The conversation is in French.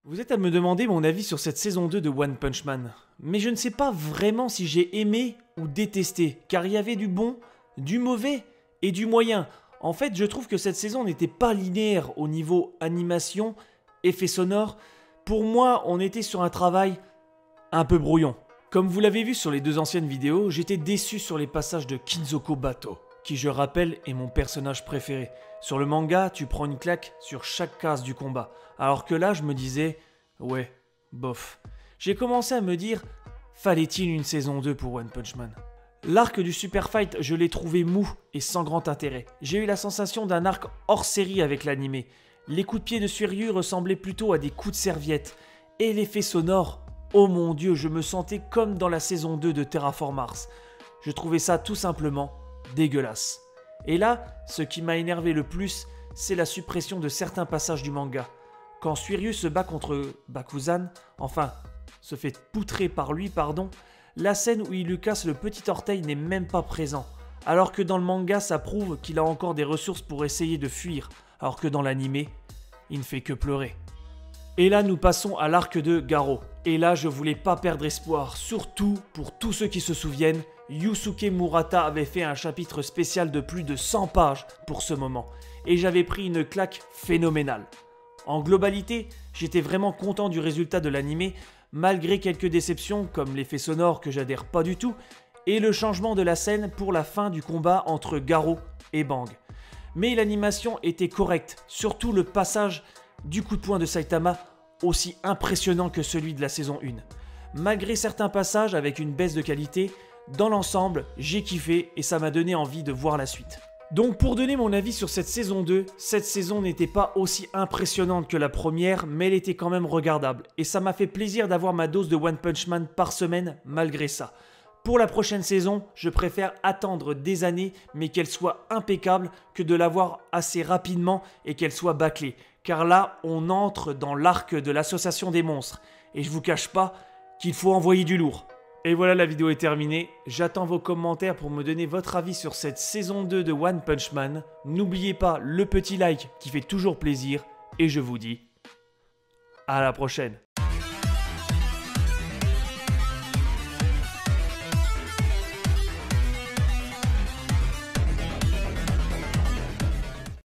Vous êtes à me demander mon avis sur cette saison 2 de One Punch Man. Mais je ne sais pas vraiment si j'ai aimé ou détesté, car il y avait du bon, du mauvais et du moyen. En fait, je trouve que cette saison n'était pas linéaire au niveau animation, effets sonores. Pour moi, on était sur un travail un peu brouillon. Comme vous l'avez vu sur les deux anciennes vidéos, j'étais déçu sur les passages de Kinzoko Bato, qui je rappelle est mon personnage préféré. Sur le manga, tu prends une claque sur chaque case du combat, alors que là je me disais, ouais, bof. J'ai commencé à me dire, fallait-il une saison 2 pour One Punch Man? L'arc du Super Fight, je l'ai trouvé mou et sans grand intérêt. J'ai eu la sensation d'un arc hors série avec l'animé. Les coups de pied de Suiryu ressemblaient plutôt à des coups de serviette. Et l'effet sonore, oh mon dieu, je me sentais comme dans la saison 2 de Terraform Mars. Je trouvais ça tout simplement dégueulasse. Et là, ce qui m'a énervé le plus, c'est la suppression de certains passages du manga. Quand Suiryu se bat contre Bakuzan, enfin, se fait poutrer par lui, la scène où il lui casse le petit orteil n'est même pas présent. Alors que dans le manga, ça prouve qu'il a encore des ressources pour essayer de fuir, alors que dans l'animé, il ne fait que pleurer. Et là, nous passons à l'arc de Garo. Et là, je voulais pas perdre espoir, surtout pour tous ceux qui se souviennent, Yusuke Murata avait fait un chapitre spécial de plus de 100 pages pour ce moment. Et j'avais pris une claque phénoménale. En globalité, j'étais vraiment content du résultat de l'animé, malgré quelques déceptions comme l'effet sonore que j'adhère pas du tout, et le changement de la scène pour la fin du combat entre Garo et Bang. Mais l'animation était correcte, surtout le passage du coup de poing de Saitama, aussi impressionnant que celui de la saison 1. Malgré certains passages avec une baisse de qualité, dans l'ensemble, j'ai kiffé et ça m'a donné envie de voir la suite. Donc pour donner mon avis sur cette saison 2, cette saison n'était pas aussi impressionnante que la première, mais elle était quand même regardable. Et ça m'a fait plaisir d'avoir ma dose de One Punch Man par semaine malgré ça. Pour la prochaine saison, je préfère attendre des années, mais qu'elle soit impeccable, que de l'avoir assez rapidement et qu'elle soit bâclée. Car là, on entre dans l'arc de l'association des monstres. Et je vous cache pas qu'il faut envoyer du lourd. Et voilà, la vidéo est terminée. J'attends vos commentaires pour me donner votre avis sur cette saison 2 de One Punch Man. N'oubliez pas le petit like qui fait toujours plaisir. Et je vous dis à la prochaine.